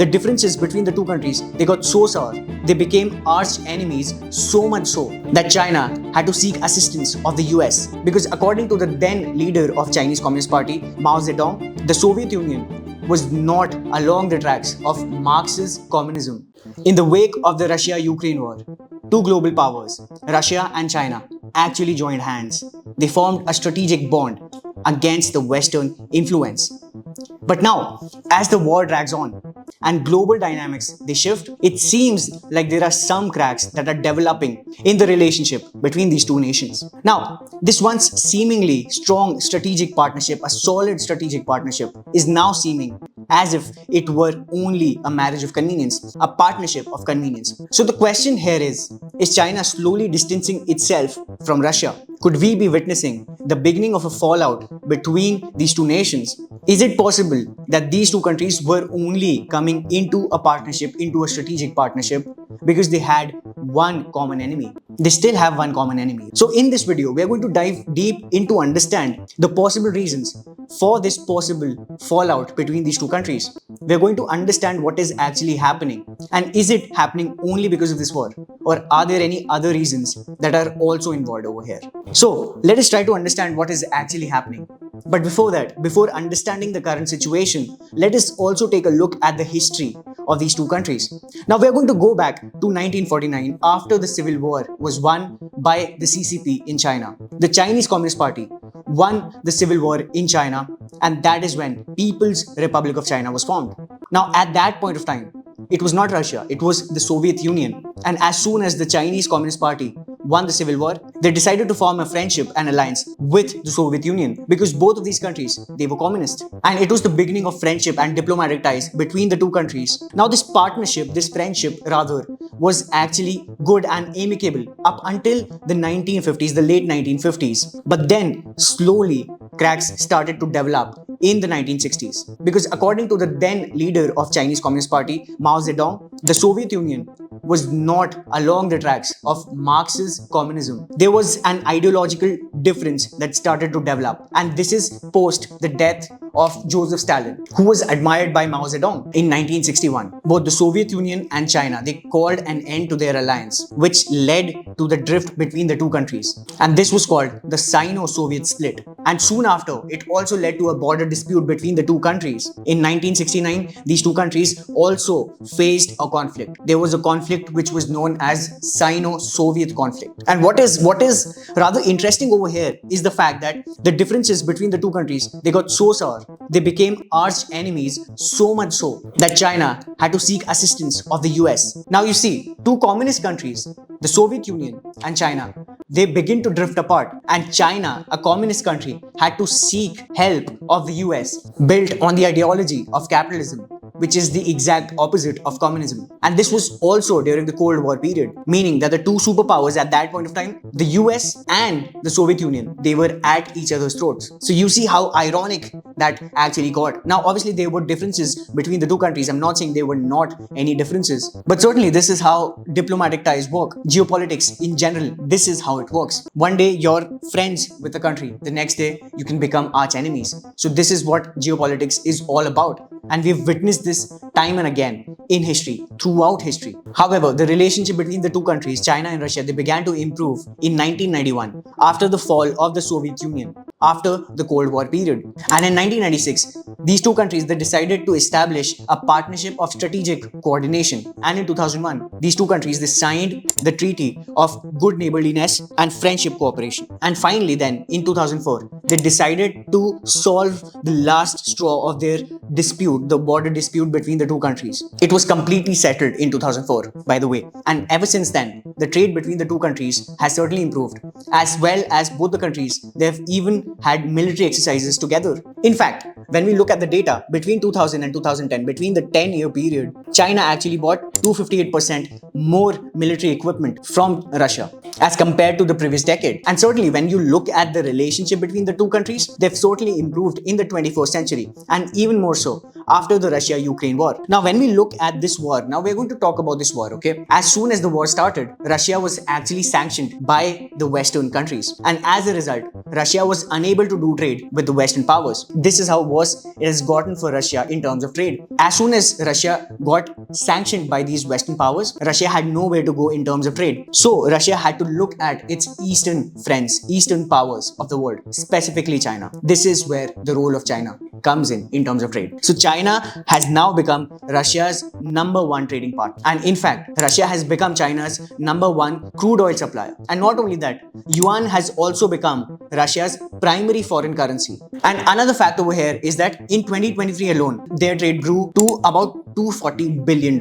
the differences between the two countries, they got so sour, they became arch enemies, so much so that China had to seek assistance of the US. Because according to the then leader of Chinese Communist Party, Mao Zedong, the Soviet Union was not along the tracks of Marxist communism. In the wake of the Russia-Ukraine war, two global powers, Russia and China, actually joined hands. They formed a strategic bond against the Western influence. But now, as the war drags on and global dynamics they shift, it seems like there are some cracks that are developing in the relationship between these two nations. Now, this once seemingly strong strategic partnership, a solid strategic partnership, is now seeming as if it were only a marriage of convenience, a partnership of convenience. So the question here is China slowly distancing itself from Russia? Could we be witnessing the beginning of a fallout between these two nations? Is it possible that these two countries were only coming into a partnership, into a strategic partnership, because they had one common enemy? They still have one common enemy. So in this video, we are going to dive deep into understand the possible reasons for this possible fallout between these two countries. We are going to understand what is actually happening, and is it happening only because of this war, or are there any other reasons that are also involved over here? So let us try to understand what is actually happening. But before that, before understanding the current situation, let us also take a look at the history of these two countries. Now we are going to go back to 1949, after the Civil War was won by the CCP in China. The Chinese Communist Party won the Civil War in China, and that is when People's Republic of China was formed. Now at that point of time, it was not Russia, it was the Soviet Union. And as soon as the Chinese Communist Party won the Civil War, they decided to form a friendship and alliance with the Soviet Union, because both of these countries, they were communist. And it was the beginning of friendship and diplomatic ties between the two countries. Now this partnership, this friendship rather, was actually good and amicable up until the 1950s, the late 1950s. But then slowly cracks started to develop in the 1960s, because according to the then leader of Chinese Communist Party, Mao Zedong, the Soviet Union was not along the tracks of Marxist communism. There was an ideological difference that started to develop, and this is post the death of Joseph Stalin, who was admired by Mao Zedong. In 1961, both the Soviet Union and China, they called an end to their alliance, which led to the drift between the two countries, and this was called the Sino-Soviet split. And soon after, it also led to a border dispute between the two countries. In 1969, these two countries also faced a conflict. There was a conflict which was known as Sino-Soviet conflict. And what is rather interesting over here is the fact that the differences between the two countries, they got so sour, they became arch enemies, so much so that China had to seek assistance of the US. Now you see, two communist countries, the Soviet Union and China, they begin to drift apart, and China, a communist country, had to seek help of the US, built on the ideology of capitalism, which is the exact opposite of communism. And this was also during the Cold War period, meaning that the two superpowers at that point of time, the US and the Soviet Union, they were at each other's throats. So you see how ironic that actually got. Now obviously there were differences between the two countries. I'm not saying there were not any differences, but certainly this is how diplomatic ties work. Geopolitics in general, this is how it works. One day you're friends with a country, the next day you can become arch enemies. So this is what geopolitics is all about. And we've witnessed this time and again in history, throughout history. However, the relationship between the two countries, China and Russia, they began to improve in 1991 after the fall of the Soviet Union, after the Cold War period. And in 1996, these two countries, they decided to establish a partnership of strategic coordination. And in 2001, these two countries, they signed the Treaty of Good Neighborliness and Friendship Cooperation. And finally then, in 2004, they decided to solve the last straw of their dispute, the border dispute between the two countries. It was completely settled in 2004, by the way. And ever since then, the trade between the two countries has certainly improved, as well as both the countries, they've even had military exercises together. In fact, when we look at the data between 2000 and 2010, between the 10-year period, China actually bought 258% more military equipment from Russia as compared to the previous decade. And certainly when you look at the relationship between the two countries, they've certainly improved in the 21st century, and even more so after the Russia-Ukraine war. Now when we look at this war, now we're going to talk about this war, okay? As soon as the war started, Russia was actually sanctioned by the Western countries, and as a result, Russia was unable to do trade with the Western powers. This is how war worse it has gotten for Russia in terms of trade. As soon as Russia got sanctioned by these Western powers, Russia had nowhere to go in terms of trade. So Russia had to look at its Eastern friends, Eastern powers of the world, specifically China. This is where the role of China comes in terms of trade. So China has now become Russia's #1 trading partner. And in fact, Russia has become China's #1 crude oil supplier. And not only that, yuan has also become Russia's primary foreign currency. And another fact over here is that in 2023 alone, their trade grew to about $240 billion,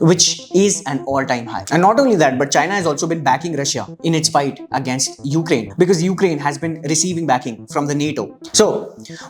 which is an all-time high. And not only that, but China has also been backing Russia in its fight against Ukraine, because Ukraine has been receiving backing from the NATO. So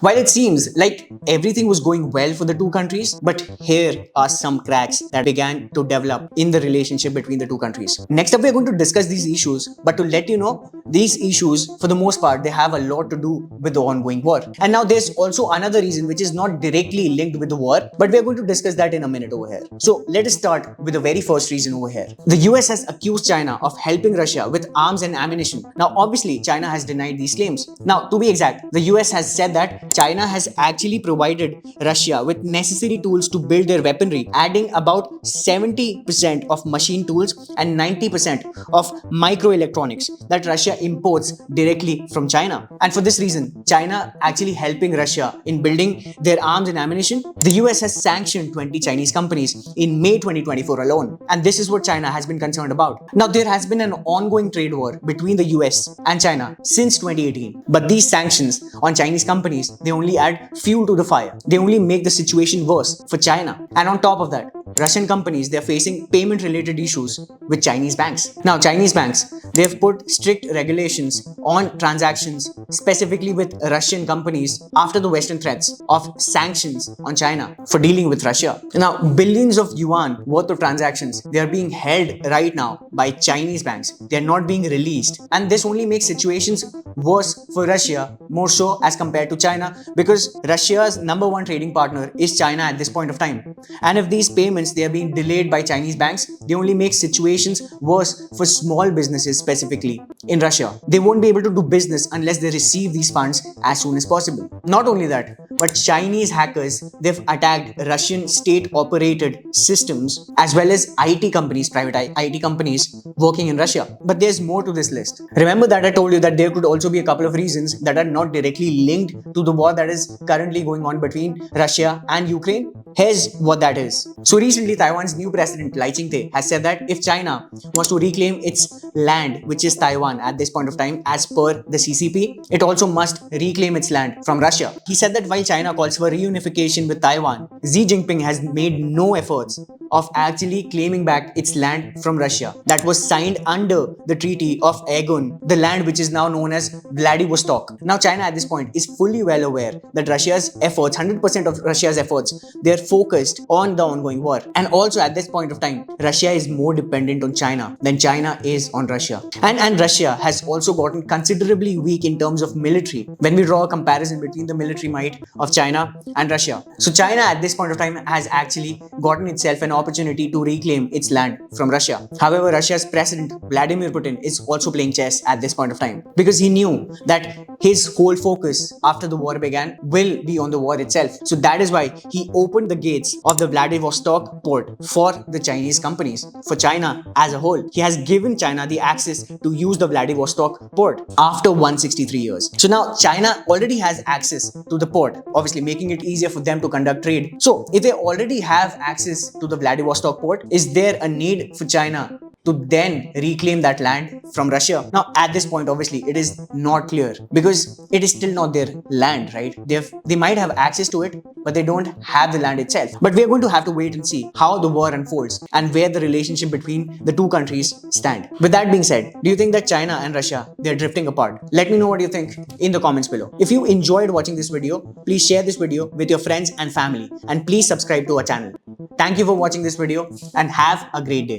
while it seems like everything was going well for the two countries, but here are some cracks that began to develop in the relationship between the two countries. Next up, we're going to discuss these issues, but to let you know, these issues, for the most part, they have a lot to do with the ongoing war. And now there's also another reason which is not directly linked with the war, but we're going to discuss that in a minute over here. So let us start with the very first reason over here. The US has accused China of helping Russia with arms and ammunition. Now, obviously, China has denied these claims. Now, to be exact, the US has said that China has actually provided Russia with necessary tools to build their weaponry, adding about 70% of machine tools and 90% of microelectronics that Russia imports directly from China. And for this reason, China actually helping Russia in building their arms and ammunition. The US has sanctioned 20 Chinese companies in May 2024 alone. And this is what China has been concerned about. Now, there has been an ongoing trade war between the US and China since 2018. But these sanctions on Chinese companies, they only add fuel to the fire. They only make the situation worse for China. And on top of that, Russian companies, they're facing payment related issues with Chinese banks. Now, Chinese banks, they have put strict regulations on transactions, specifically with Russian companies after the Western threats of sanctions on China for dealing with Russia. Now, billions of yuan worth of transactions, they are being held right now by Chinese banks. They are not being released. And this only makes situations worse for Russia, more so as compared to China, because Russia's #1 trading partner is China at this point of time. And if these payments, they are being delayed by Chinese banks, they only make situations worse for small businesses, specifically in Russia. They won't be able to do business unless they receive these funds as soon as possible. Not only that, but Chinese hackers, they've attacked Russian state-operated systems as well as IT companies, private IT companies working in Russia. But there's more to this list. Remember that I told you that there could also be a couple of reasons that are not directly linked to the war that is currently going on between Russia and Ukraine. Here's what that is. So recently, Taiwan's new president, Lai Ching-te, has said that if China wants to reclaim its land, which is Taiwan at this point of time, as per the CCP, it also must reclaim its land from Russia. He said that while China calls for reunification with Taiwan, Xi Jinping has made no efforts of actually claiming back its land from Russia that was signed under the Treaty of Aegon, the land which is now known as Vladivostok. Now, China at this point is fully well aware that Russia's efforts, 100% of Russia's efforts, they're focused on the ongoing war. And also at this point of time, Russia is more dependent on China than China is on Russia. And Russia has also gotten considerably weak in terms of military when we draw a comparison between the military might of China and Russia. So China at this point of time has actually gotten itself an opportunity to reclaim its land from Russia. However, Russia's president Vladimir Putin is also playing chess at this point of time, because he knew that his whole focus after the war began will be on the war itself. So that is why he opened the gates of the Vladivostok port for the Chinese companies, for China as a whole. He has given China the access to use the Vladivostok port after 163 years. So now China already has access to the port, obviously making it easier for them to conduct trade. So if they already have access to the Vladivostok port, is there a need for China to then reclaim that land from Russia? Now, at this point, obviously, it is not clear, because it is still not their land, right? They might have access to it, but they don't have the land itself. But we are going to have to wait and see how the war unfolds and where the relationship between the two countries stand. With that being said, do you think that China and Russia, they're drifting apart? Let me know what you think in the comments below. If you enjoyed watching this video, please share this video with your friends and family, and please subscribe to our channel. Thank you for watching this video and have a great day.